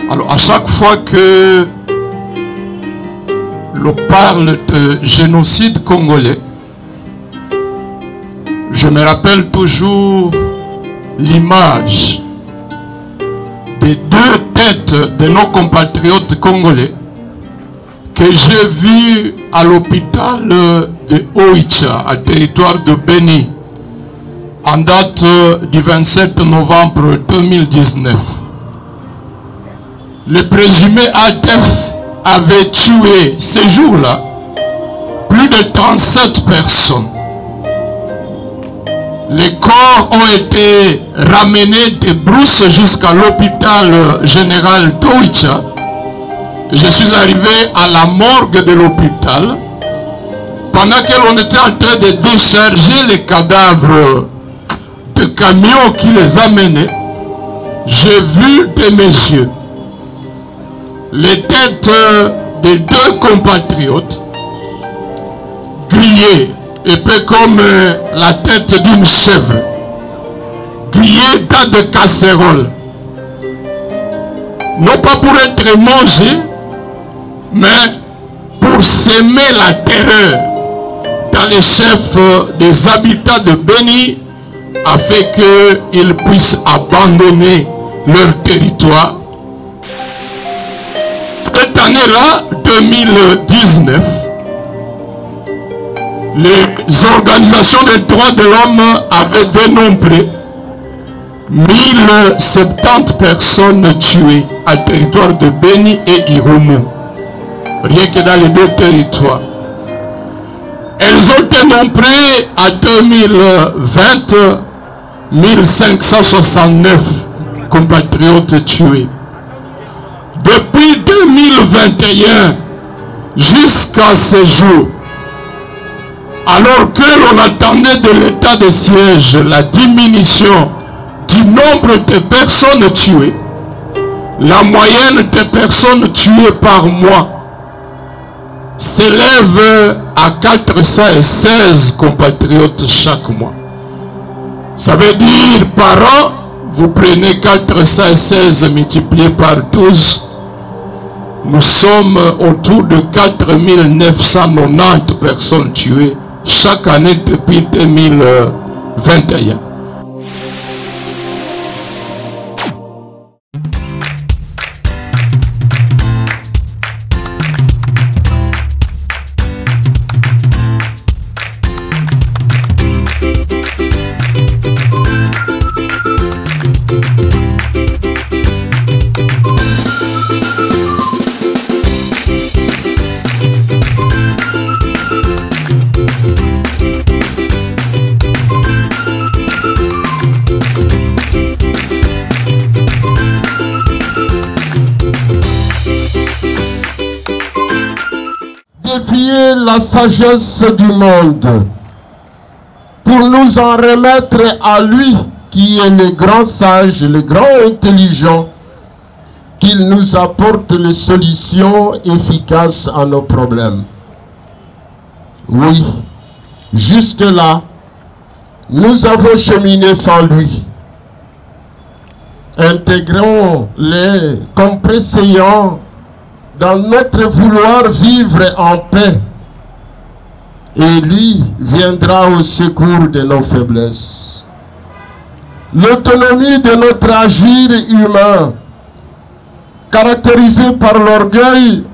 Alors à chaque fois que l'on parle de génocide congolais, je me rappelle toujours l'image des deux têtes de nos compatriotes congolais que j'ai vues à l'hôpital de Oicha, à territoire de Beni, en date du 27 novembre 2019. Le présumé ADF avait tué ce jour-là plus de 37 personnes. Les corps ont été ramenés de Brousse jusqu'à l'hôpital général d'Oicha. Je suis arrivé à la morgue de l'hôpital. Pendant que l'on était en train de décharger les cadavres de camions qui les amenaient, j'ai vu de mes yeux les têtes des deux compatriotes grillées, épais comme la tête d'une chèvre, grillées dans de casseroles. Non pas pour être mangées, mais pour semer la terreur dans les chefs des habitants de Beni, afin qu'ils puissent abandonner leur territoire. Cette année-là, 2019, les organisations des droits de l'homme avaient dénombré 1070 personnes tuées à territoire de Beni et Irumu, rien que dans les deux territoires. Elles ont dénombré à 2020 1569 compatriotes tués. Depuis 2021 jusqu'à ce jour, alors que l'on attendait de l'état de siège la diminution du nombre de personnes tuées, la moyenne des personnes tuées par mois s'élève à 416 compatriotes chaque mois. Ça veut dire par an, vous prenez 416 multiplié par 12, nous sommes autour de 4990 personnes tuées chaque année depuis 2021. Défier la sagesse du monde pour nous en remettre à lui qui est le grand sage, le grand intelligent, qu'il nous apporte les solutions efficaces à nos problèmes. Oui, jusque-là, nous avons cheminé sans lui. Intégrons-les comme préséant dans notre vouloir vivre en paix. Et lui viendra au secours de nos faiblesses. L'autonomie de notre agir humain, caractérisée par l'orgueil,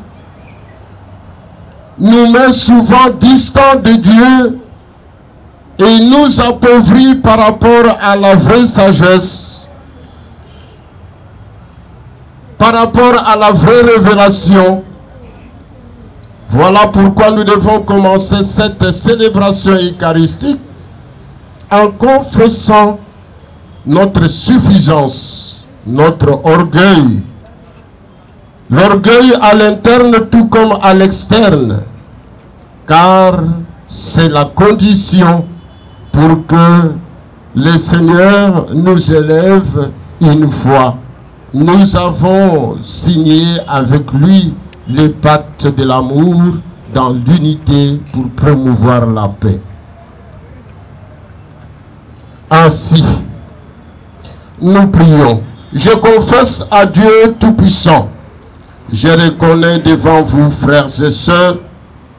nous met souvent distants de Dieu et nous appauvrit par rapport à la vraie sagesse, par rapport à la vraie révélation. Voilà pourquoi nous devons commencer cette célébration eucharistique en confessant notre suffisance, notre orgueil. L'orgueil à l'interne tout comme à l'externe, car c'est la condition pour que le Seigneur nous élève une fois. Nous avons signé avec lui les pactes de l'amour dans l'unité pour promouvoir la paix. Ainsi, nous prions. Je confesse à Dieu Tout-Puissant. Je reconnais devant vous, frères et sœurs,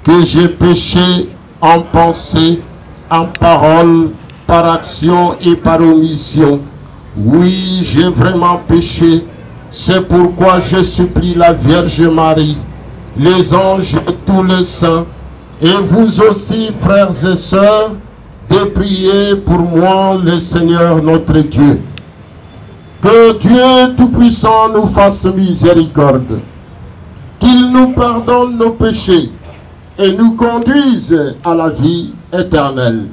que j'ai péché en pensée, en parole, par action et par omission. Oui, j'ai vraiment péché. C'est pourquoi je supplie la Vierge Marie, les anges et tous les saints, et vous aussi, frères et sœurs, de prier pour moi, le Seigneur notre Dieu. Que Dieu Tout-Puissant nous fasse miséricorde, qu'il nous pardonne nos péchés et nous conduise à la vie éternelle.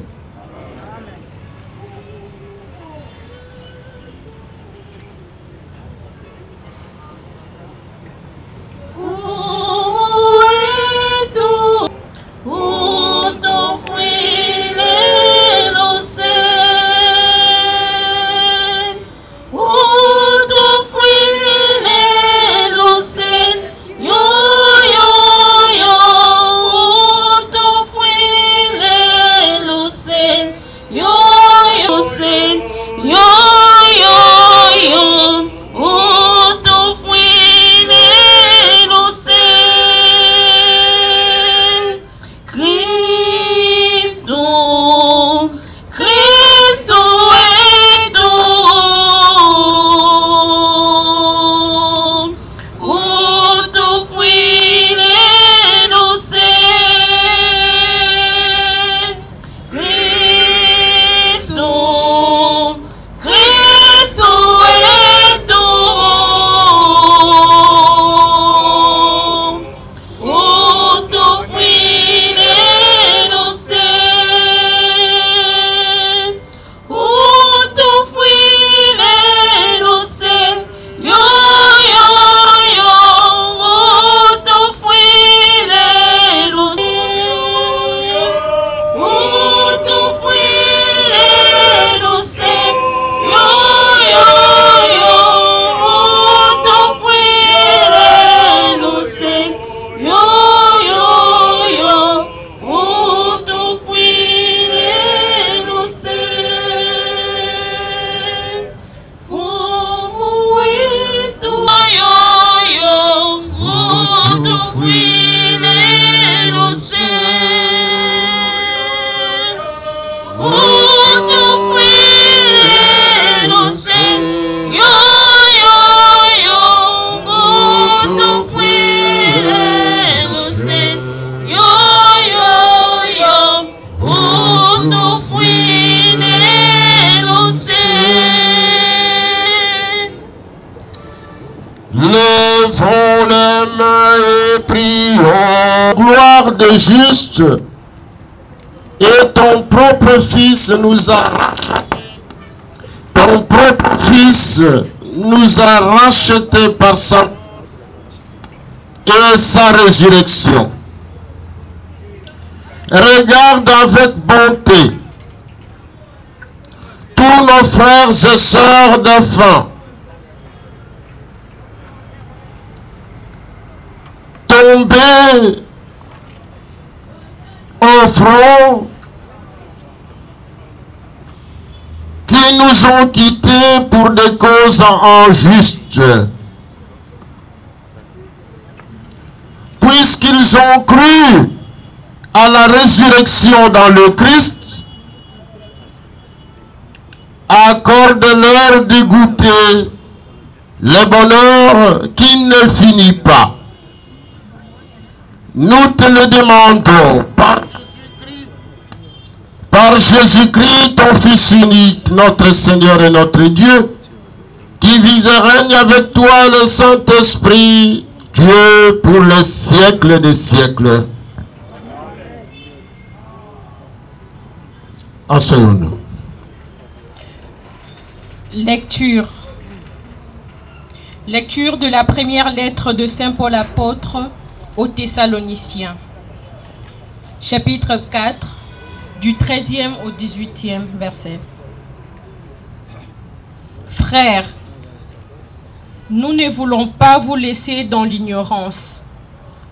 Levons les mains et prions. Gloire des justes, et ton propre Fils nous a rachetés. Ton propre Fils nous a rachetés par sa et sa résurrection. Regarde avec bonté tous nos frères et sœurs d'enfants tombés au front, qui nous ont quittés pour des causes injustes. puisqu'ils ont cru à la résurrection dans le Christ, accorde-leur de goûter le bonheur qui ne finit pas. Nous te le demandons par Jésus-Christ, ton Fils unique, notre Seigneur et notre Dieu, qui vit et règne avec toi le Saint-Esprit, Dieu pour les siècles des siècles. Asseyons-nous. Lecture. Lecture de la première lettre de Saint Paul apôtre aux Thessaloniciens. Chapitre 4, du 13e au 18e verset. Frères, nous ne voulons pas vous laisser dans l'ignorance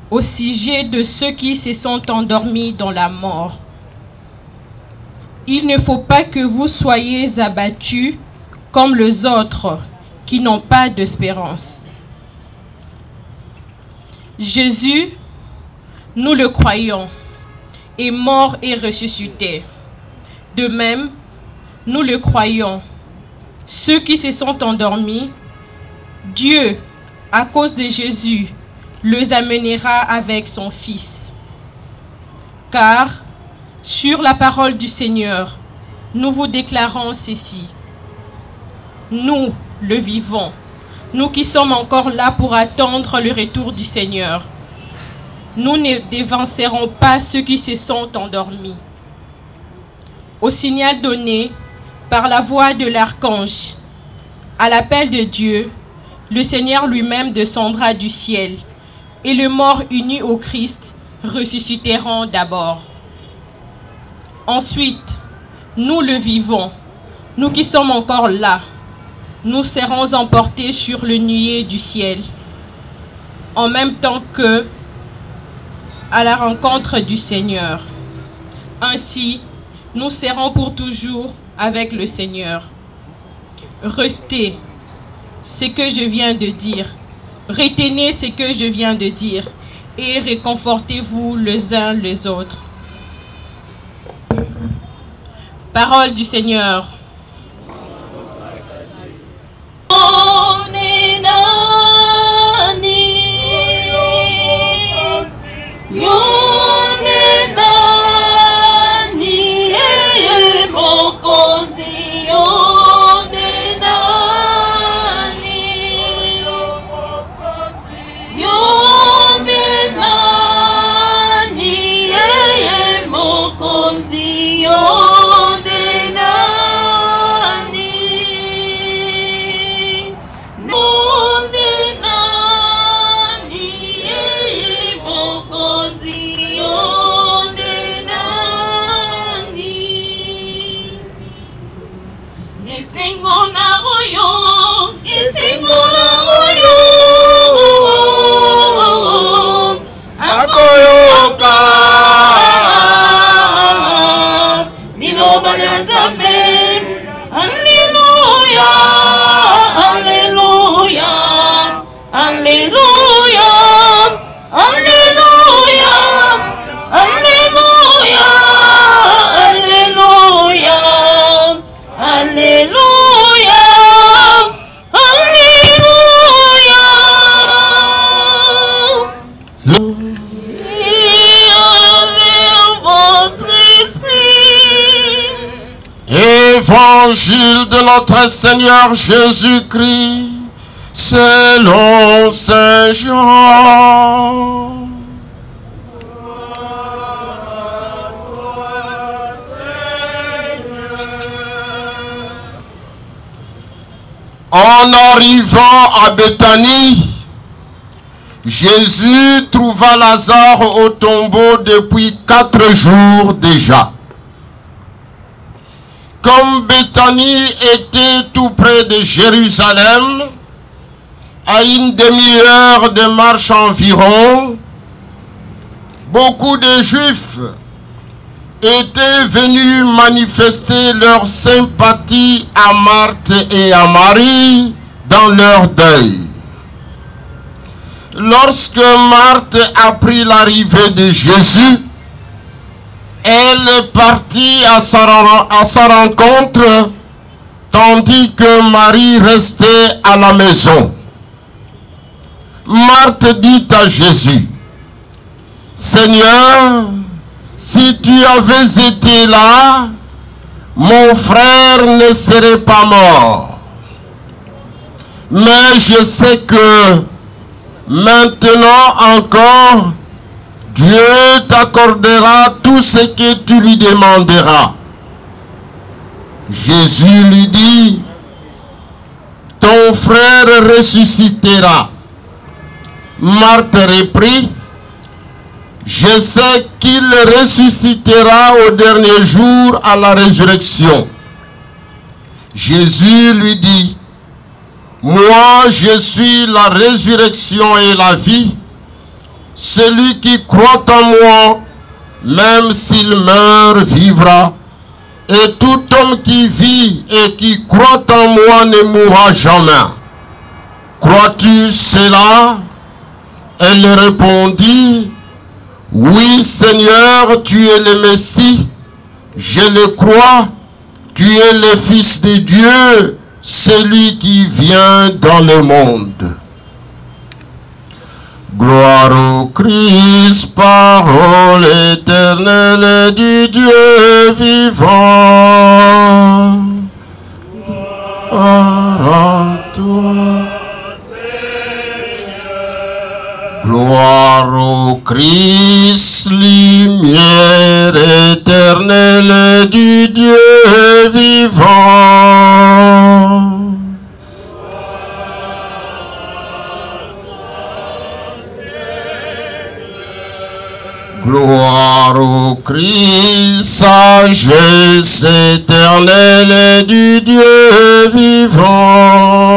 au sujet de ceux qui se sont endormis dans la mort. Il ne faut pas que vous soyez abattus comme les autres qui n'ont pas d'espérance. Jésus, nous le croyons, est mort et ressuscité. De même, nous le croyons. Ceux qui se sont endormis, Dieu, à cause de Jésus, les amènera avec son Fils. Car, sur la parole du Seigneur, nous vous déclarons ceci. Nous, le vivant, nous qui sommes encore là pour attendre le retour du Seigneur, nous ne dévancerons pas ceux qui se sont endormis. Au signal donné par la voix de l'archange, à l'appel de Dieu, le Seigneur lui-même descendra du ciel, et les morts unis au Christ ressusciteront d'abord. Ensuite, nous le vivons, nous qui sommes encore là, nous serons emportés sur le nuée du ciel, en même temps que à la rencontre du Seigneur. Ainsi, nous serons pour toujours avec le Seigneur. Restez ce que je viens de dire, retenez ce que je viens de dire, et réconfortez-vous les uns les autres. Parole du Seigneur. Évangile de notre Seigneur Jésus-Christ, selon Saint Jean. En arrivant à Béthanie, Jésus trouva Lazare au tombeau depuis 4 jours déjà. Comme Béthanie était tout près de Jérusalem, à une demi-heure de marche environ, beaucoup de Juifs étaient venus manifester leur sympathie à Marthe et à Marie dans leur deuil. lorsque Marthe apprit l'arrivée de Jésus, elle est partie à sa rencontre, tandis que Marie restait à la maison. Marthe dit à Jésus, « Seigneur, si tu avais été là, mon frère ne serait pas mort. Mais je sais que maintenant encore, Dieu t'accordera tout ce que tu lui demanderas. » Jésus lui dit, « Ton frère ressuscitera. » Marthe reprit, « Je sais qu'il ressuscitera au dernier jour à la résurrection. » Jésus lui dit, « Moi, je suis la résurrection et la vie. Celui qui croit en moi, même s'il meurt, vivra. Et tout homme qui vit et qui croit en moi ne mourra jamais. Crois-tu cela? » Elle répondit, « Oui, Seigneur, tu es le Messie. Je le crois. Tu es le Fils de Dieu, celui qui vient dans le monde. » Gloire au Christ, parole éternelle du Dieu vivant. Gloire à toi. Gloire au Christ, lumière éternelle du Dieu vivant. Gloire au Christ, sagesse éternelle du Dieu vivant.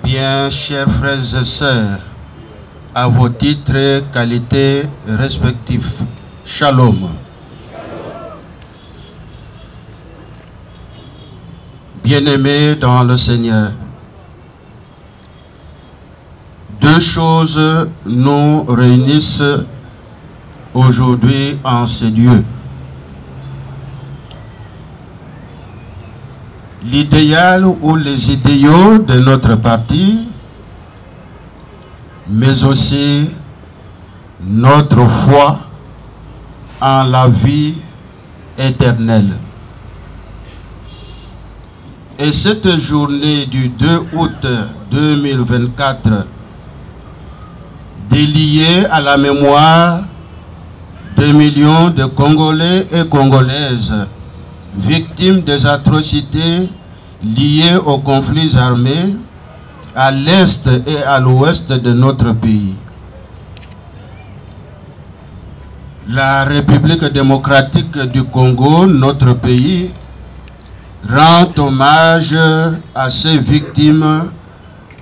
Bien, chers frères et sœurs, à vos titres et qualités respectifs, Shalom. Bien-aimés dans le Seigneur, deux choses nous réunissent aujourd'hui en ce lieu. L'idéal ou les idéaux de notre parti, mais aussi notre foi en la vie éternelle. Et cette journée du 2 août 2024, déliée à la mémoire de millions de Congolais et Congolaises victimes des atrocités liées aux conflits armés à l'est et à l'ouest de notre pays. La République démocratique du Congo, notre pays, rend hommage à ces victimes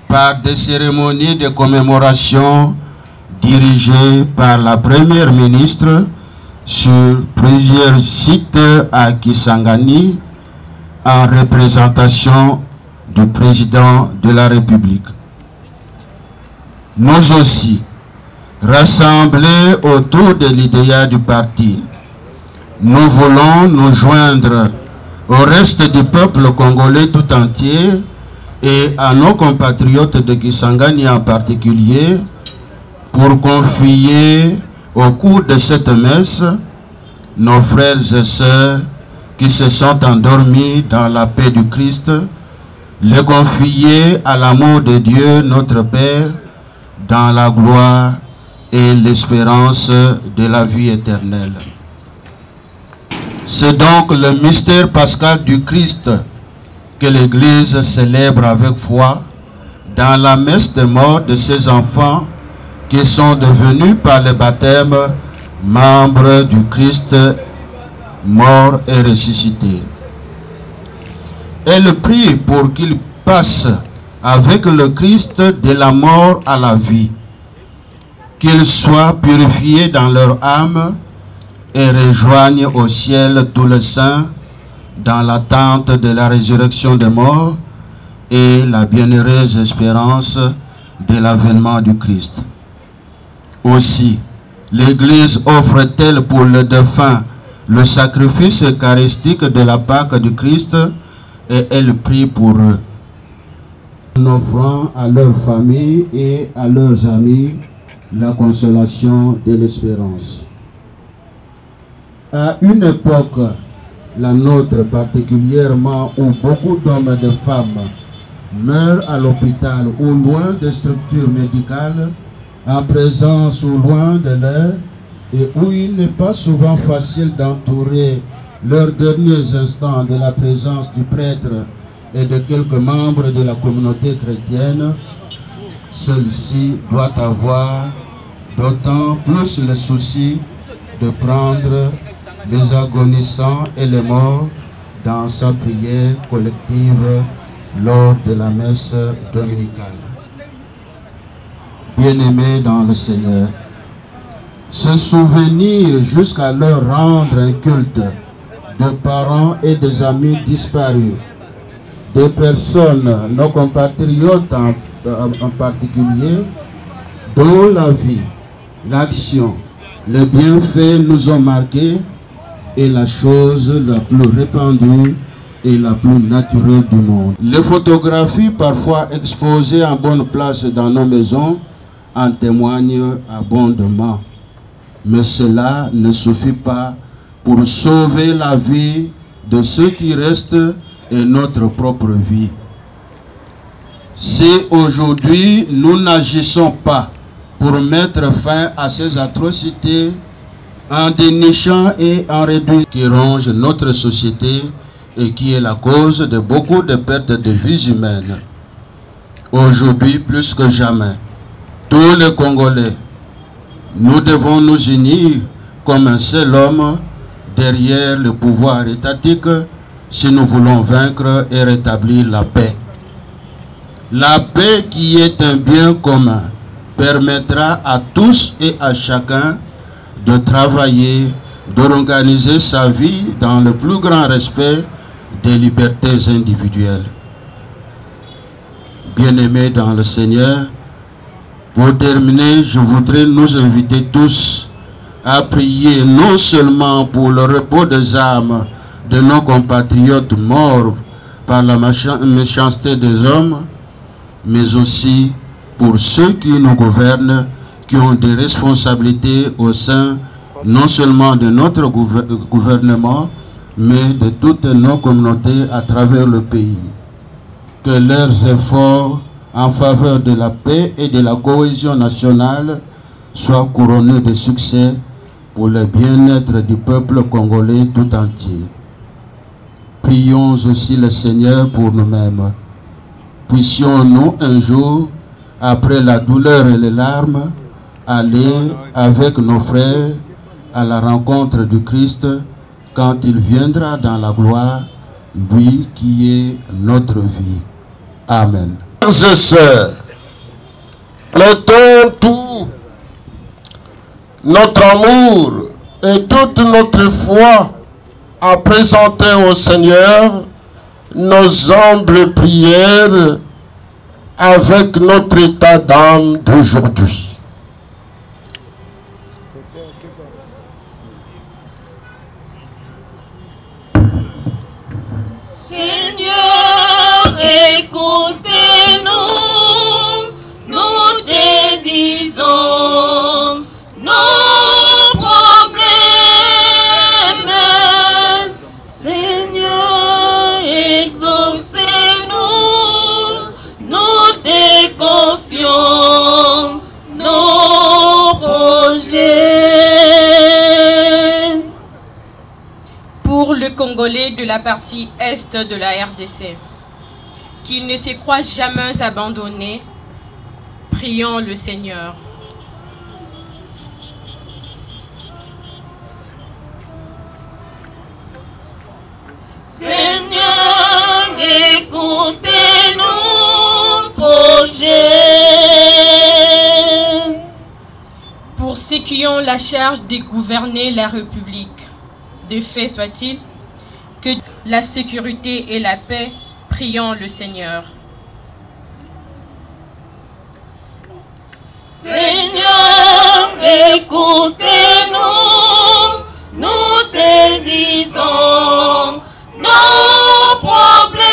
par des cérémonies de commémoration dirigées par la première ministre sur plusieurs sites à Kisangani en représentation du président de la République. Nous aussi, rassemblés autour de l'idéal du parti, nous voulons nous joindre au reste du peuple congolais tout entier et à nos compatriotes de Kisangani en particulier pour confier au cours de cette messe nos frères et sœurs qui se sont endormis dans la paix du Christ, les confier à l'amour de Dieu notre Père dans la gloire et l'espérance de la vie éternelle. C'est donc le mystère pascal du Christ que l'Église célèbre avec foi dans la messe de mort de ses enfants qui sont devenus par le baptême membres du Christ mort et ressuscité. Elle prie pour qu'ils passent avec le Christ de la mort à la vie, qu'ils soient purifiés dans leur âme et rejoignent au ciel tous les saints dans l'attente de la résurrection des morts et la bienheureuse espérance de l'avènement du Christ. Aussi, l'Église offre-t-elle pour le défunt le sacrifice eucharistique de la Pâque du Christ et elle prie pour eux, en offrant à leur famille et à leurs amis la consolation de l'espérance. À une époque, la nôtre particulièrement, où beaucoup d'hommes et de femmes meurent à l'hôpital ou loin des structures médicales, en présence ou loin de l'air, et où il n'est pas souvent facile d'entourer leurs derniers instants de la présence du prêtre et de quelques membres de la communauté chrétienne, celle-ci doit avoir d'autant plus le souci de prendre les agonisants et les morts dans sa prière collective lors de la messe dominicale. Bien-aimés dans le Seigneur, se souvenir jusqu'à leur rendre un culte de parents et des amis disparus, des personnes, nos compatriotes en particulier, dont la vie, l'action, les bienfaits nous ont marqués, est la chose la plus répandue et la plus naturelle du monde. Les photographies parfois exposées en bonne place dans nos maisons en témoignent abondamment. Mais cela ne suffit pas pour sauver la vie de ceux qui restent et notre propre vie. Si aujourd'hui nous n'agissons pas pour mettre fin à ces atrocités, en dénichant et en réduisant qui ronge notre société et qui est la cause de beaucoup de pertes de vies humaines. Aujourd'hui, plus que jamais, tous les Congolais, nous devons nous unir comme un seul homme derrière le pouvoir étatique si nous voulons vaincre et rétablir la paix. La paix qui est un bien commun permettra à tous et à chacun de travailler, d'organiser sa vie dans le plus grand respect des libertés individuelles. Bien-aimés dans le Seigneur, pour terminer, je voudrais nous inviter tous à prier non seulement pour le repos des âmes de nos compatriotes morts par la méchanceté des hommes, mais aussi pour ceux qui nous gouvernent, qui ont des responsabilités au sein non seulement de notre gouvernement, mais de toutes nos communautés à travers le pays. Que leurs efforts en faveur de la paix et de la cohésion nationale soient couronnés de succès pour le bien-être du peuple congolais tout entier. Prions aussi le Seigneur pour nous-mêmes. Puissions-nous un jour, après la douleur et les larmes, aller avec nos frères à la rencontre du Christ quand il viendra dans la gloire, lui qui est notre vie. Amen. Frères et sœurs, mettons tout notre amour et toute notre foi à présenter au Seigneur nos humbles prières avec notre état d'âme d'aujourd'hui. Seigneur, écoutez-nous, nous te disons nos problèmes. Seigneur, exaucez-nous, nous te confions nos projets. Pour le Congolais de la partie est de la RDC. qu'il ne se croit jamais abandonné. Prions le Seigneur. Seigneur, écoutez nos projets. Pour ceux qui ont la charge de gouverner la République, de fait soit-il, que la sécurité et la paix, prions le Seigneur. Seigneur, écoutez-nous, nous te disons nos problèmes.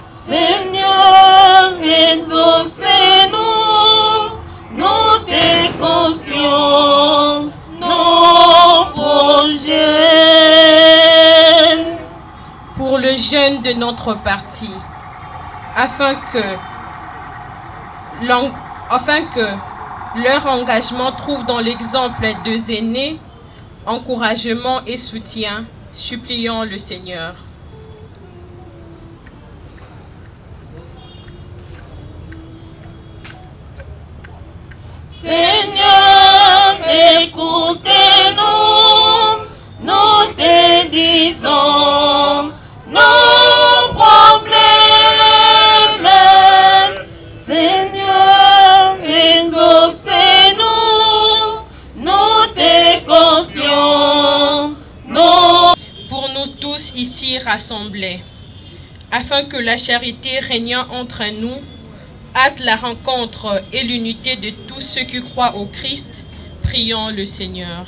Seigneur, exaucez-nous, nous te confions nos projets. Pour le jeune de notre parti, afin que leur engagement trouve dans l'exemple des aînés encouragement et soutien, supplions le Seigneur. Seigneur, écoutez-nous, nous te disons nos problèmes. Seigneur, exaucez-nous, nous te confions. Pour nous tous ici rassemblés, afin que la charité régnant entre nous hâte la rencontre et l'unité de tous ceux qui croient au Christ, prions le Seigneur.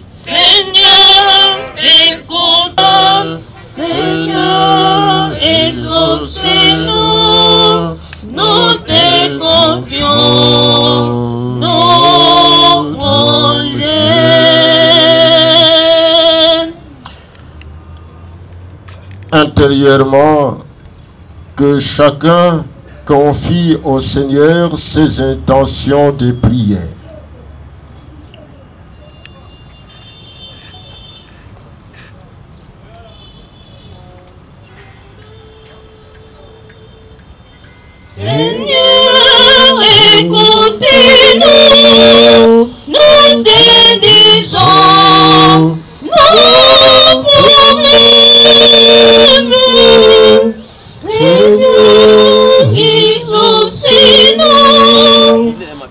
Seigneur, écoute, Seigneur, exaucez-nous, nous te confions nos projets. Intérieurement, que chacun confie au Seigneur ses intentions de prière. Seigneur, écoutez-nous, nous te disons nos problèmes. Seigneur, exaucez-nous,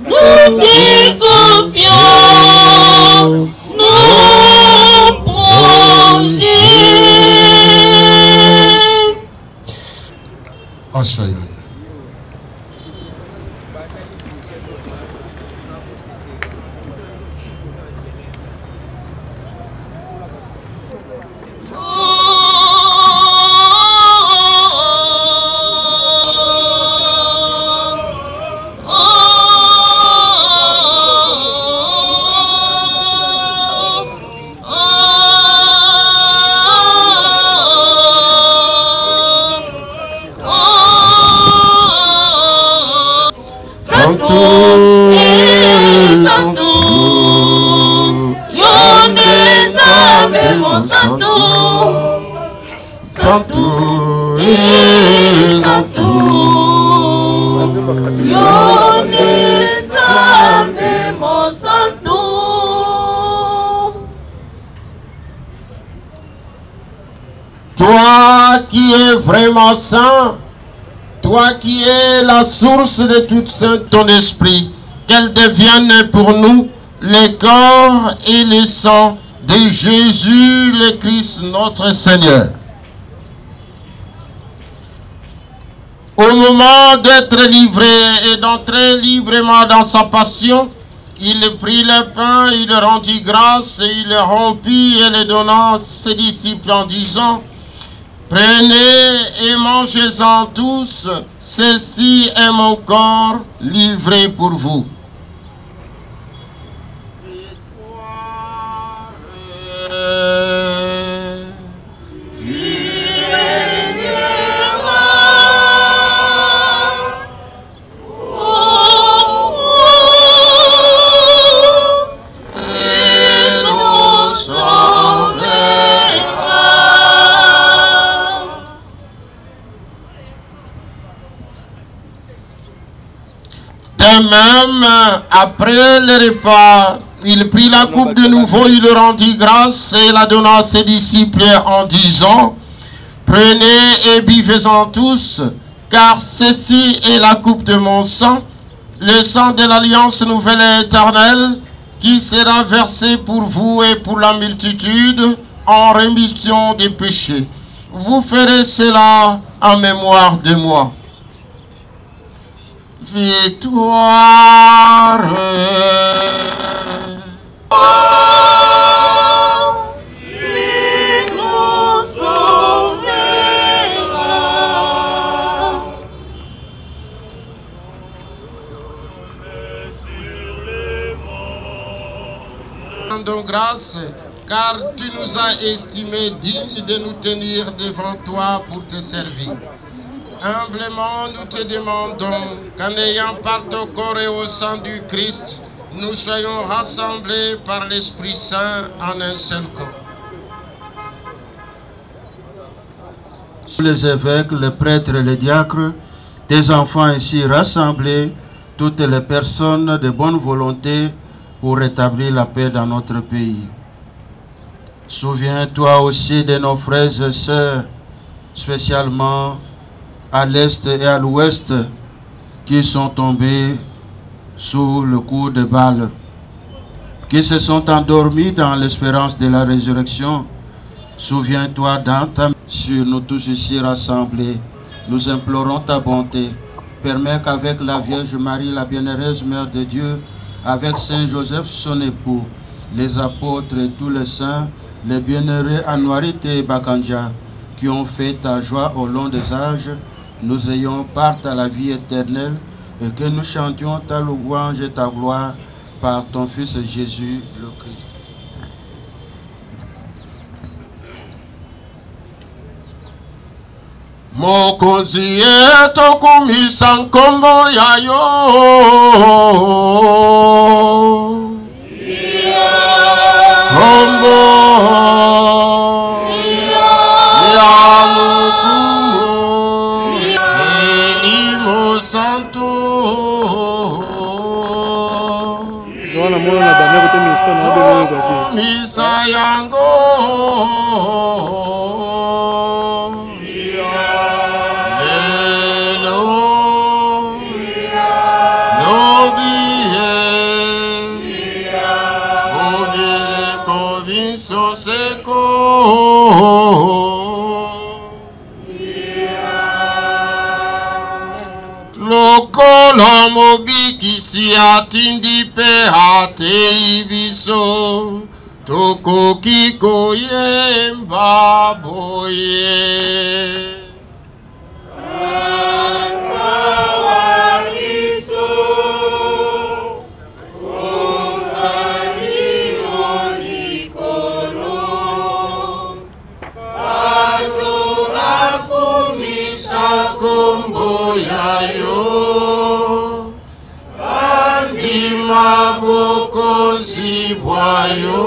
nous te confions nos projets. Asseyons. Santo et Santo, Santo. Toi qui es vraiment saint, toi qui es la source de toute sainte, ton esprit, qu'elle devienne pour nous le corps et le sang de Jésus le Christ notre Seigneur. Au moment d'être livré et d'entrer librement dans sa passion, il prit le pain, il rendit grâce et il le rompit et le donna à ses disciples en disant: prenez et mangez-en tous, ceci est mon corps livré pour vous. De même, après le repas, il prit la coupe de nouveau, il rendit grâce et la donna à ses disciples en disant: prenez et buvez-en tous, car ceci est la coupe de mon sang, le sang de l'alliance nouvelle et éternelle, qui sera versé pour vous et pour la multitude en rémission des péchés. Vous ferez cela en mémoire de moi. Victoire. Rendons grâce, car tu nous as estimés dignes de nous tenir devant toi pour te servir. Humblement, nous te demandons qu'en ayant part au corps et au sang du Christ, nous soyons rassemblés par l'Esprit Saint en un seul corps. Les évêques, les prêtres et les diacres, tes enfants ici rassemblés, toutes les personnes de bonne volonté pour rétablir la paix dans notre pays. Souviens-toi aussi de nos frères et sœurs, spécialement à l'est et à l'ouest, qui sont tombés sous le coup de balles, qui se sont endormis dans l'espérance de la résurrection. Souviens-toi dans ta sur nous tous ici rassemblés. Nous implorons ta bonté. Permets qu'avec la Vierge Marie, la bienheureuse Mère de Dieu, avec Saint Joseph, son époux, les apôtres et tous les saints, les bienheureux Anouarit et Bakanja, qui ont fait ta joie au long des âges, nous ayons part à la vie éternelle et que nous chantions ta louange et ta gloire par ton Fils Jésus le Christ. Mokonzi tokumisa nkombo ya yo nkombo ya lokumu elimo santo tokumisa yango Lokolo mobikisi atindi pe atei biso tokoki koyemba boye. Bokonzi bwayo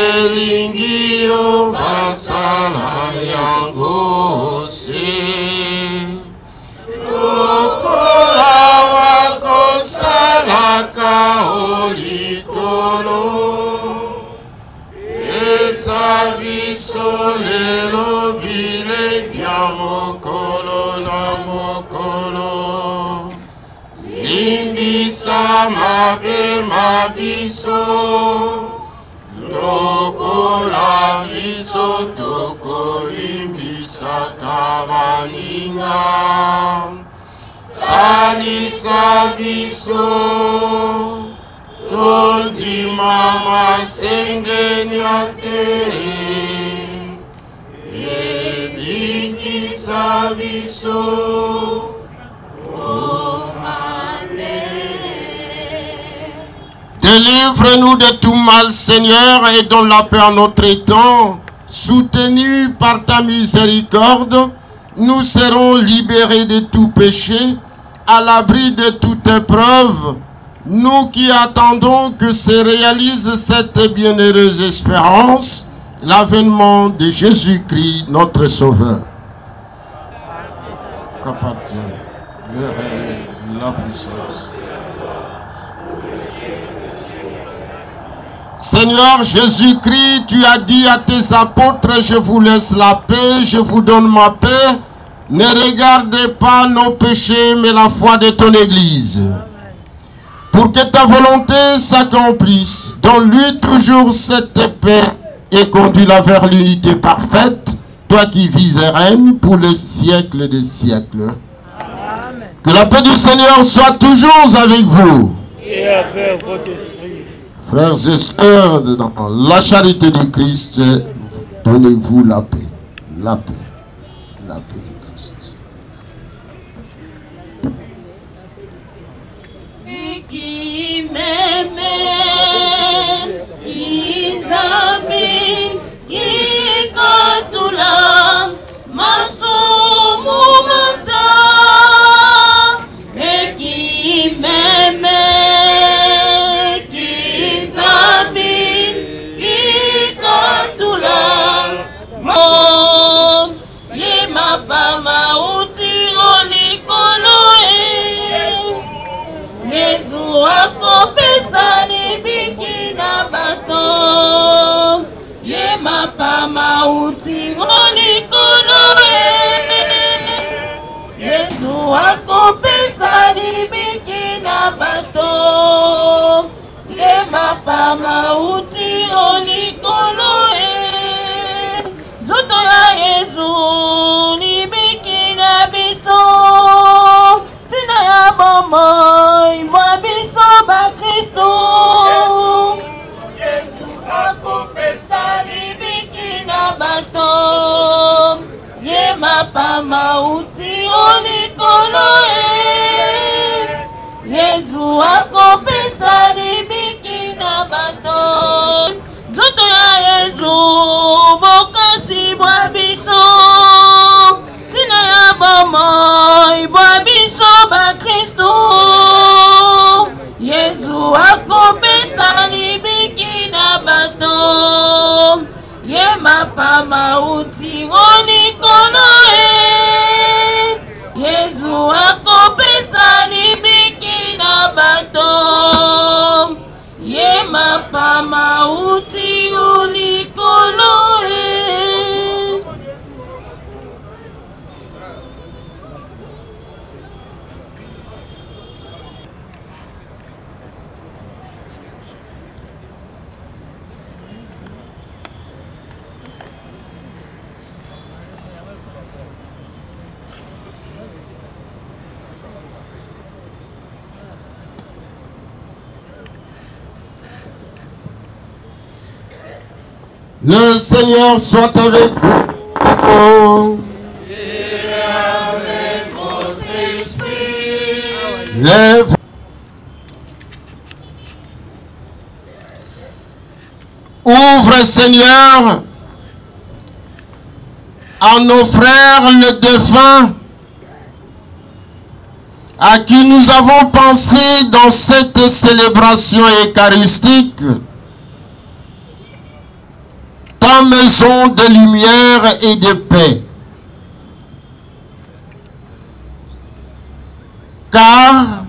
boelingio basala yango se lokola wakosalaka olikolo esa biso lelo bile bya mokolo na mokolo limbisa mabe mabiso lokola biso tokolimbisa kabaninga salisa biso tondima masengenya te ebikisa biso. Délivre-nous de tout mal, Seigneur, et donne la paix à notre temps. Soutenus par ta miséricorde, nous serons libérés de tout péché, à l'abri de toute épreuve. Nous qui attendons que se réalise cette bienheureuse espérance, l'avènement de Jésus-Christ, notre Sauveur. Qu'appartient le règne, la puissance. Seigneur Jésus-Christ, tu as dit à tes apôtres, je vous laisse la paix, je vous donne ma paix. Ne regardez pas nos péchés, mais la foi de ton Église. Pour que ta volonté s'accomplisse, donne-lui toujours cette paix et conduis-la vers l'unité parfaite, toi qui vis et règnes pour les siècles des siècles. Amen. Que la paix du Seigneur soit toujours avec vous. Et avec votre esprit. Frères et sœurs, dans la charité du Christ, donnez-vous la paix. La paix. La paix du Christ. Et qui m'aime, qui t'aime, qui quand l'âme, ma soul, mon temps, et qui m'aime. Akopesa libiki na bato ye mapa mauti ngolikolo Yesu akopesa libiki na bato ye mapa mauti ngolikolo Zoto ya Yesu libiki na biso tina ya bomoi mwa biso ba Kristo Yesu akopesa libiki na bato ye mapa mauti olikolo Yesu akopesa libiki na bato Zoto ya Yesu bokasi bwa biso tina ya bomoi bwa biso ba Kristo Yesu akopesa libiki na bato ye mapa mauti olikolo Yesu akopesa libiki na bato ye mapa mauti olikolo Le Seigneur soit avec vous. Et avec votre esprit. Lève. Ouvre, Seigneur, à nos frères le défunt, à qui nous avons pensé dans cette célébration eucharistique, ta maison de lumière et de paix. Car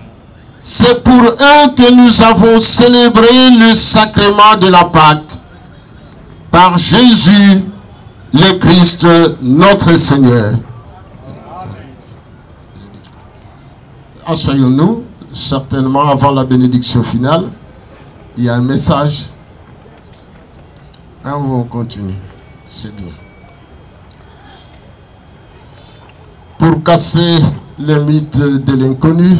c'est pour eux que nous avons célébré le sacrement de la Pâque, par Jésus le Christ, notre Seigneur. Asseyons-nous, certainement avant la bénédiction finale, il y a un message. On continue, c'est bien. Pour casser les mythes de l'inconnu,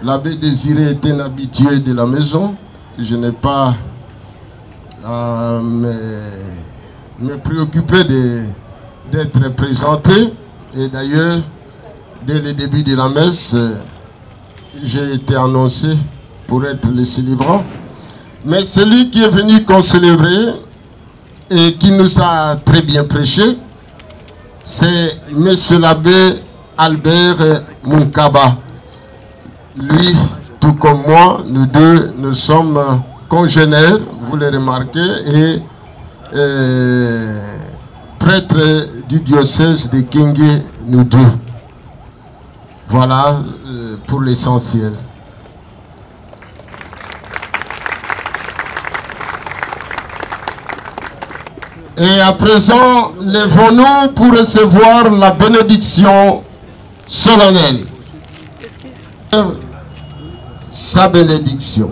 l'abbé Désiré est un habitué de la maison. Je n'ai pas à me préoccuper d'être présenté. Et d'ailleurs, dès le début de la messe, j'ai été annoncé pour être le célébrant. Mais celui qui est venu concélébrer et qui nous a très bien prêché, c'est monsieur l'abbé Albert Munkaba. Lui, tout comme moi, nous deux, nous sommes congénères, vous le remarquez, et prêtres du diocèse de Kingi, nous deux. Voilà pour l'essentiel. Et à présent, lèvons-nous pour recevoir la bénédiction solennelle. Sa bénédiction.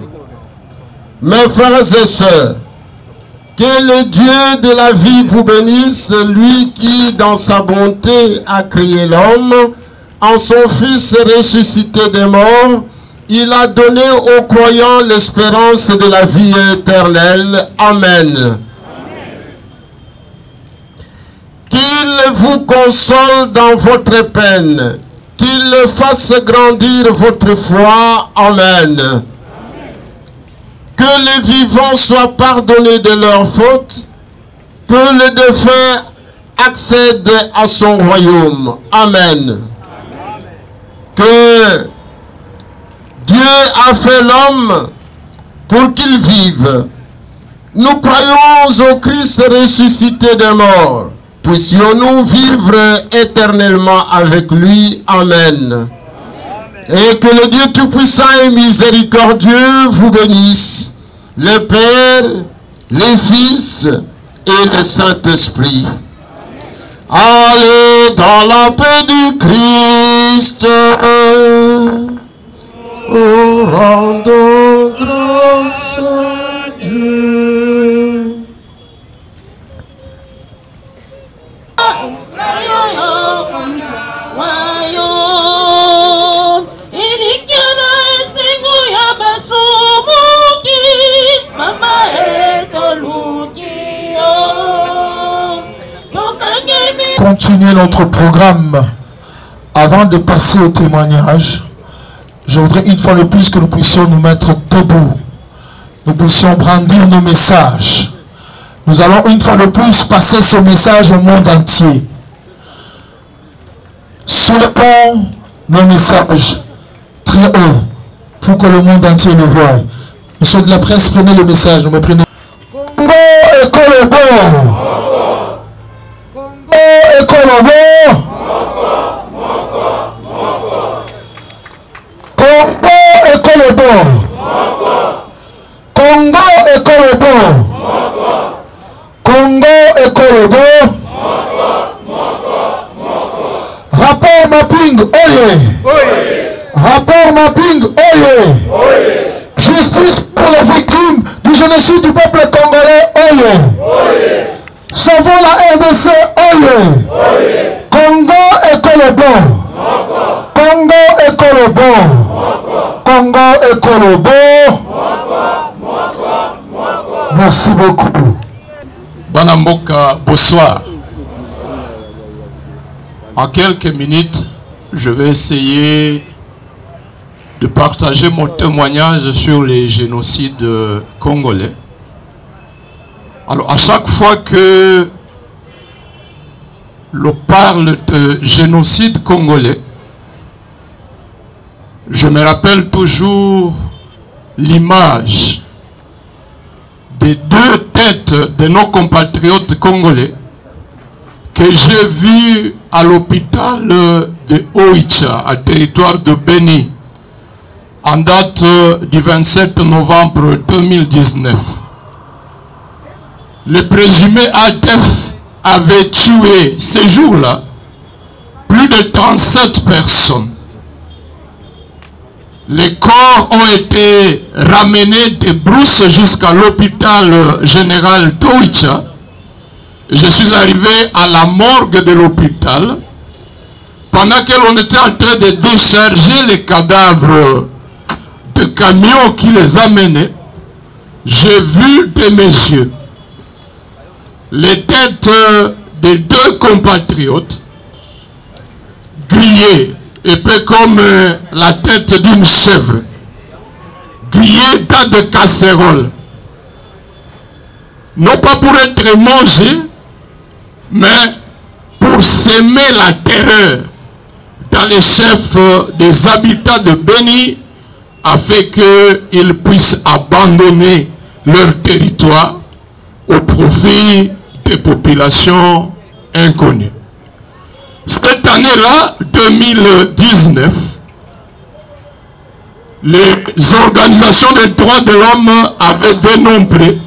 Mes frères et sœurs, que le Dieu de la vie vous bénisse, lui qui, dans sa bonté, a créé l'homme, en son Fils ressuscité des morts, il a donné aux croyants l'espérance de la vie éternelle. Amen. Qu'il vous console dans votre peine, qu'il fasse grandir votre foi. Amen. Que les vivants soient pardonnés de leurs fautes, que le défunt accède à son royaume. Amen. Que Dieu a fait l'homme pour qu'il vive. Nous croyons au Christ ressuscité des morts. Puissions-nous vivre éternellement avec lui. Amen. Et que le Dieu Tout-Puissant et Miséricordieux vous bénisse, le Père, le Fils et le Saint-Esprit. Allez dans la paix du Christ. Oh, rendons grâce à Dieu. Continuer notre programme. Avant de passer au témoignage, je voudrais une fois de plus que nous puissions nous mettre debout. Nous puissions brandir nos messages. Nous allons une fois de plus passer ce message au monde entier. Soulevons nos messages très haut pour que le monde entier le voie. Monsieur de la presse, prenez le message. Vous me prenez. Congo et Colobo. Congo et Colobo. Congo et Colobo. Congo et Colobo. Congo et Colobo. Rapport Mapping, oye. Rapport Mapping, oye. Justice pour les victimes du génocide du peuple congolais, oye. Sauvons la RDC, oye. Congo et Colobo. Congo et Colobo. Congo et Colobo. Merci beaucoup. Banamboka, bonsoir. En quelques minutes, je vais essayer de partager mon témoignage sur les génocides congolais. Alors, à chaque fois que l'on parle de génocide congolais, je me rappelle toujours l'image des deux têtes de nos compatriotes congolais que j'ai vu à l'hôpital de Oicha, à territoire de Beni, en date du 27 novembre 2019. Le présumé ADF avait tué ces jours-là plus de 37 personnes. Les corps ont été ramenés de Brousse jusqu'à l'hôpital général d'Oicha. Je suis arrivé à la morgue de l'hôpital pendant que l'on était en train de décharger les cadavres de camions qui les amenaient. J'ai vu de mes yeux les têtes des deux compatriotes grillées, épais comme la tête d'une chèvre, grillées dans de casseroles, non pas pour être mangées, mais pour semer la terreur dans les chefs des habitants de Beni, afin qu'ils puissent abandonner leur territoire au profit des populations inconnues. Cette année-là, 2019, les organisations des droits de l'homme avaient dénombré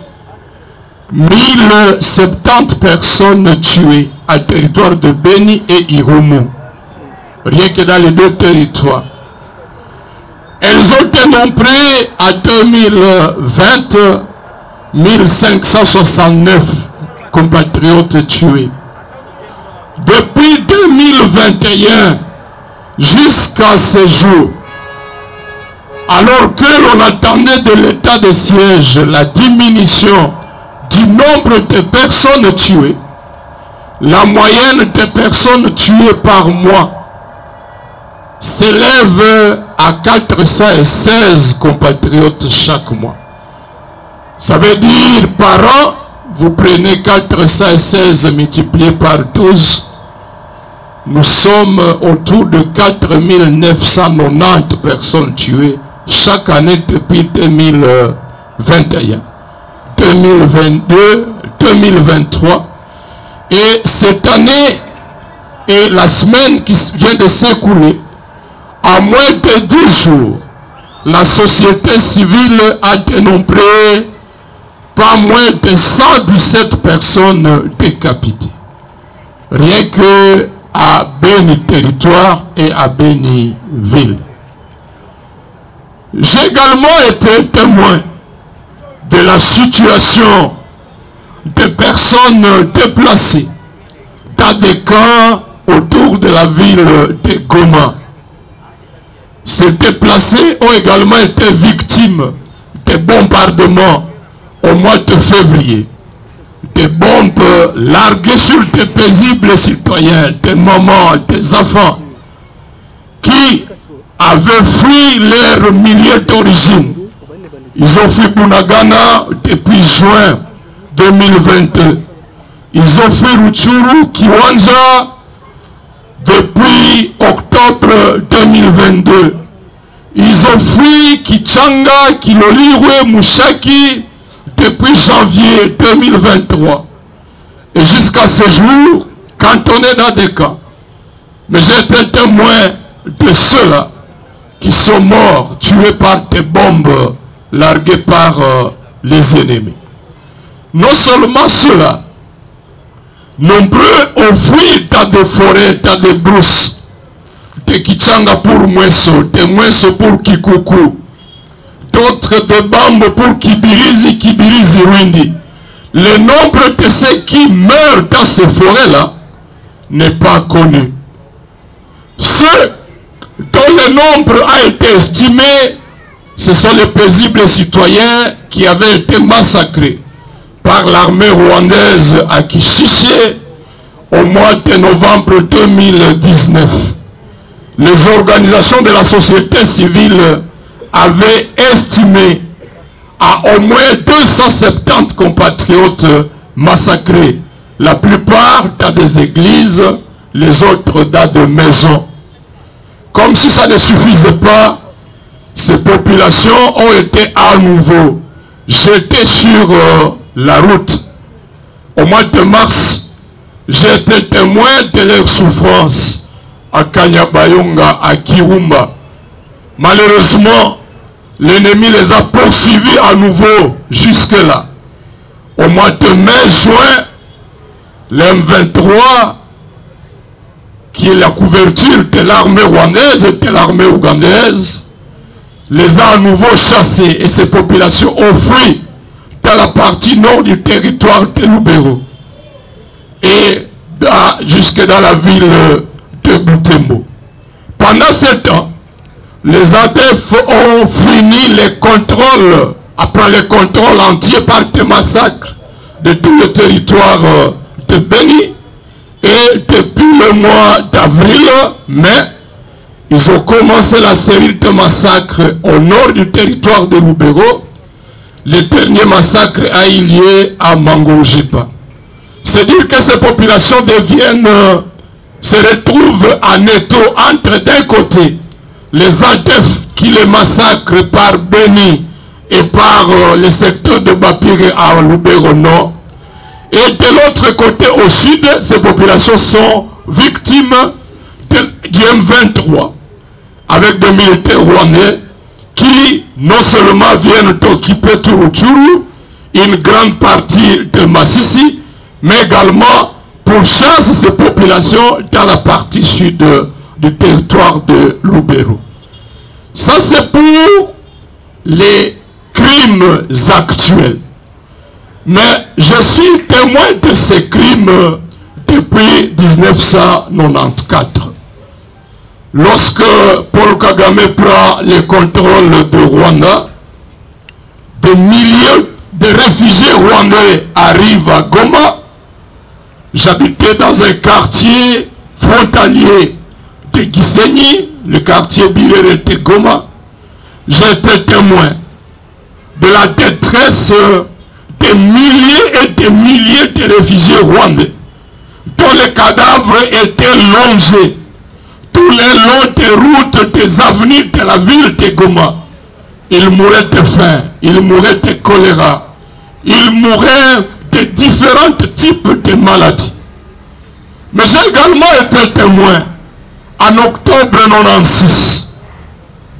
1070 personnes tuées à territoire de Beni et Irumu, rien que dans les deux territoires. Elles ont dénombré à 2020 1569 compatriotes tués. Depuis 2021 jusqu'à ce jour, alors que l'on attendait de l'état de siège la diminution du nombre de personnes tuées, la moyenne des personnes tuées par mois s'élève à 416 compatriotes chaque mois. Ça veut dire par an, vous prenez 416 multiplié par 12, nous sommes autour de 4990 personnes tuées chaque année depuis 2021, 2022, 2023. Et cette année et la semaine qui vient de s'écouler, en moins de 10 jours, la société civile a dénombré pas moins de 117 personnes décapitées. Rien que à Beni territoire et à Beni ville. J'ai également été témoin de la situation des personnes déplacées dans des camps autour de la ville de Goma. Ces déplacés ont également été victimes des bombardements au mois de février. Des bombes larguées sur des paisibles citoyens, des mamans, des enfants qui avaient fui leur milieu d'origine. Ils ont fui Bunagana depuis juin 2022. Ils ont fui Rutshuru, Kiwanja depuis octobre 2022. Ils ont fui Kichanga, Kilolirwe, Mushaki depuis janvier 2023. Et jusqu'à ce jour, quand on est dans des cas, mais j'ai été témoin de ceux-là qui sont morts, tués par des bombes larguées par les ennemis. Non seulement ceux-là, nombreux ont fui dans des forêts, dans des brousses, de Kichanga pour Mweso, de Mweso pour Kikuku, d'autres de Bambo pour Kibirizi, Kibirizi Windi. Le nombre de ceux qui meurent dans ces forêts-là n'est pas connu. Ceux dont le nombre a été estimé, ce sont les paisibles citoyens qui avaient été massacrés par l'armée rwandaise à Kishishe au mois de novembre 2019. Les organisations de la société civile avaient estimé à au moins 270 compatriotes massacrés, la plupart dans des églises, les autres dans des maisons. Comme si ça ne suffisait pas, ces populations ont été à nouveau jetées sur la route. Au mois de mars, j'ai été témoin de leurs souffrances à Kanyabayonga, à Kirumba. Malheureusement, l'ennemi les a poursuivis à nouveau jusque-là. Au mois de mai-juin, l'M23, qui est la couverture de l'armée rwandaise et de l'armée ougandaise, les a à nouveau chassés et ces populations ont fui dans la partie nord du territoire de Lubero et jusque dans la ville de Butembo. Pendant ce temps, les ADF ont fini les contrôles, après les contrôles entiers par des massacres de tout le territoire de Beni. Et depuis le mois d'avril, mai, ils ont commencé la série de massacres au nord du territoire de Lubero. Le dernier massacre a eu lieu à Mangojipa. C'est dire que ces populations se retrouvent en étau entre d'un côté les ADF qui les massacrent par Beni et par le secteur de Bapire à Lubero Nord. Et de l'autre côté, au sud, ces populations sont victimes du M23 avec des militaires rwandais qui non seulement viennent occuper Turuturu, une grande partie de Massissi, mais également pourchassent ces populations dans la partie sud du territoire de Lubero. Ça, c'est pour les crimes actuels. Mais je suis témoin de ces crimes depuis 1994. Lorsque Paul Kagame prend le contrôle de Rwanda, des milliers de réfugiés rwandais arrivent à Goma. J'habitais dans un quartier frontalier de Gisenyi, le quartier Birere de Goma. J'ai été témoin de la détresse des milliers et des milliers de réfugiés rwandais dont les cadavres étaient longés tous les longs des routes, des avenues de la ville de Goma. Ils mouraient de faim, ils mouraient de choléra, ils mouraient de différents types de maladies. Mais j'ai également été témoin en octobre 1996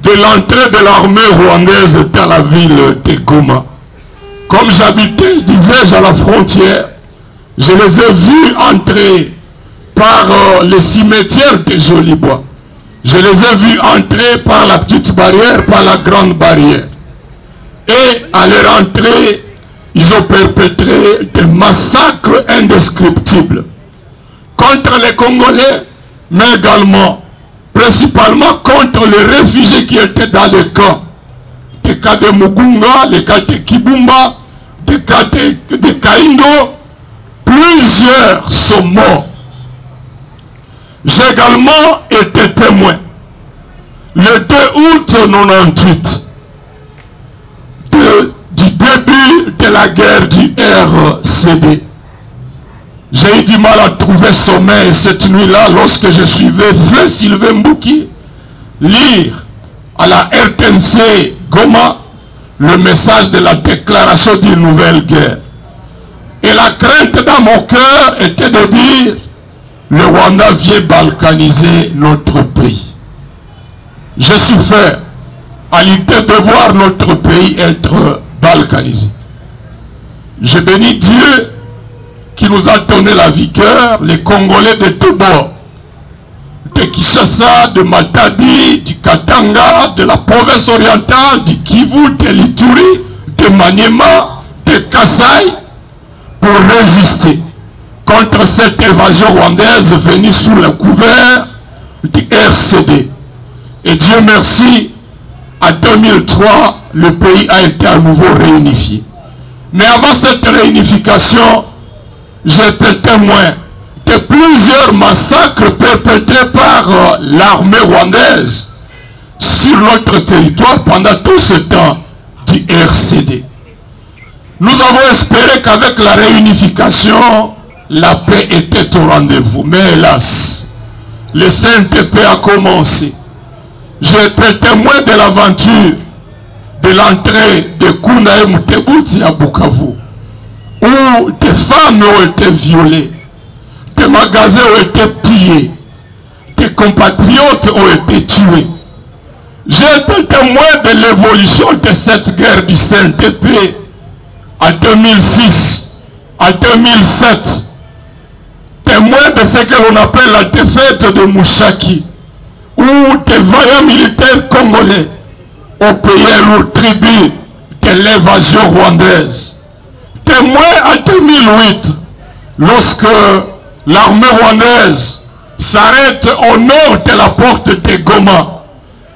de l'entrée de l'armée rwandaise dans la ville de Goma. Comme j'habitais, disais-je, à la frontière, je les ai vus entrer par le cimetière de Jolibois. Je les ai vus entrer par la petite barrière, par la grande barrière. Et à leur entrée, ils ont perpétré des massacres indescriptibles contre les Congolais, mais également, principalement contre les réfugiés qui étaient dans les camps. Des cas de Mugunga, les cas de Kibumba, des cas de Kaindo, plusieurs sont morts. J'ai également été témoin le 2 août 1998 du début de la guerre du RCD. J'ai eu du mal à trouver sommeil cette nuit-là lorsque je suivais Feu Sylvain Mbouki lire à la RTNC Goma le message de la déclaration d'une nouvelle guerre. Et la crainte dans mon cœur était de dire: le Rwanda vient balkaniser notre pays. J'ai souffert à l'idée de voir notre pays être balkanisé. Je bénis Dieu qui nous a donné la vigueur, les Congolais de tous bords, de Kinshasa, de Matadi, du Katanga, de la province orientale, du Kivu, de l'Ituri, de Maniema, de Kasaï, pour résister contre cette évasion rwandaise venue sous le couvert du RCD. Et Dieu merci, en 2003, le pays a été à nouveau réunifié. Mais avant cette réunification, j'ai été témoin de plusieurs massacres perpétrés par l'armée rwandaise sur notre territoire pendant tout ce temps du RCD. Nous avons espéré qu'avec la réunification, la paix était au rendez-vous. Mais hélas, le CNTP a commencé. J'ai été témoin de l'aventure de l'entrée de Kuna et Mutebuti à Bukavu, où des femmes ont été violées, des magasins ont été pillés, des compatriotes ont été tués. J'ai été témoin de l'évolution de cette guerre du CNTP en 2006, en 2007, témoin de ce que l'on appelle la défaite de Mouchaki, où des vaillants militaires congolais ont payé un lourd tribut de l'évasion rwandaise. Témoin en 2008, lorsque l'armée rwandaise s'arrête au nord de la porte de Goma,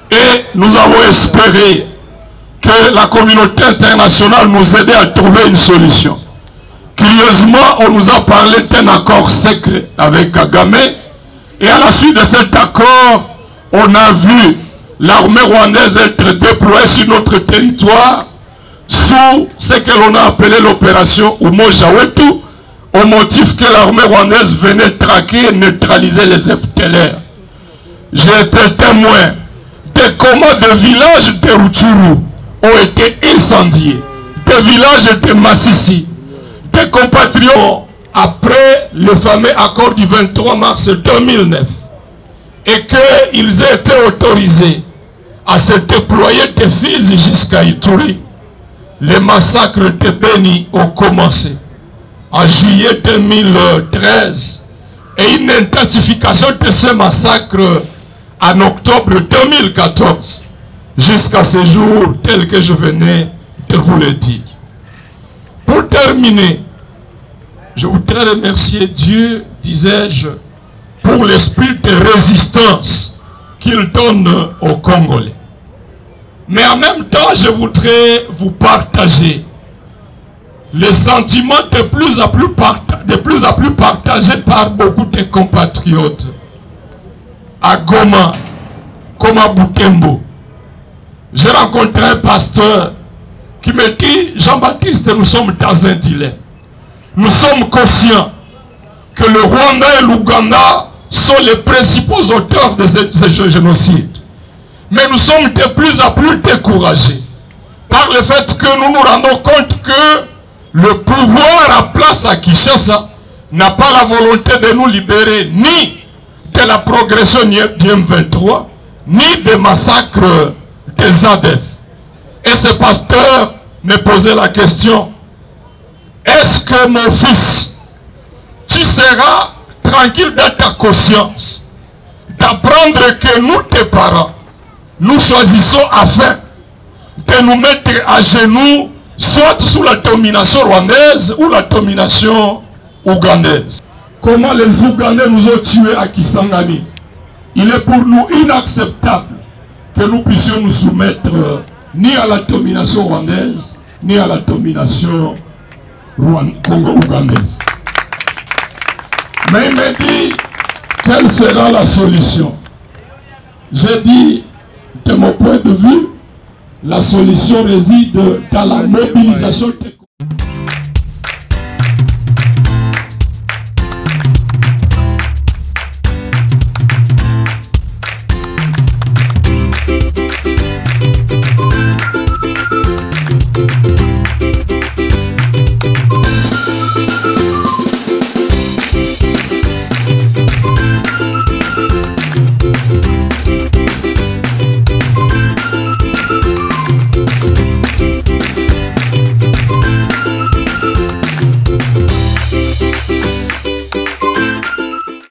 et nous avons espéré que la communauté internationale nous aide à trouver une solution. Curieusement, on nous a parlé d'un accord secret avec Kagame, et à la suite de cet accord, on a vu l'armée rwandaise être déployée sur notre territoire sous ce que l'on a appelé l'opération Umoja Wetu, au motif que l'armée rwandaise venait traquer et neutraliser les FDLR. J'ai été témoin de comment des villages de Rutshuru ont été incendiés, des villages de Massissi, des compatriotes, après le fameux accord du 23 mars 2009. et qu'ils aient été autorisés à se déployer de Fizi jusqu'à Ituri, les massacres de Beni ont commencé en juillet 2013 et une intensification de ces massacres en octobre 2014 jusqu'à ce jour tel que je venais de vous le dire. Pour terminer, je voudrais remercier Dieu, disais-je, pour l'esprit de résistance qu'il donne aux Congolais. Mais en même temps, je voudrais vous partager les sentiments de plus en plus partagés par beaucoup de compatriotes. À Goma, comme à Butembo, j'ai rencontré un pasteur qui me dit, Jean-Baptiste, nous sommes dans un dilemme. Nous sommes conscients que le Rwanda et l'Ouganda sont les principaux auteurs de ce génocide. Mais nous sommes de plus en plus découragés par le fait que nous nous rendons compte que le pouvoir en place à Kinshasa n'a pas la volonté de nous libérer ni de la progression du M23, ni des massacres des ADF. Et ce pasteur me posait la question, est-ce que mon fils, tu seras tranquille dans ta conscience d'apprendre que nous, tes parents, nous choisissons afin de nous mettre à genoux soit sous la domination rwandaise ou la domination ougandaise. Comment les Ougandais nous ont tués à Kisangani? Il est pour nous inacceptable que nous puissions nous soumettre ni à la domination rwandaise, ni à la domination congo-ougandaise. Mais il me dit, quelle sera la solution? J'ai dit, de mon point de vue, la solution réside dans la mobilisation technique.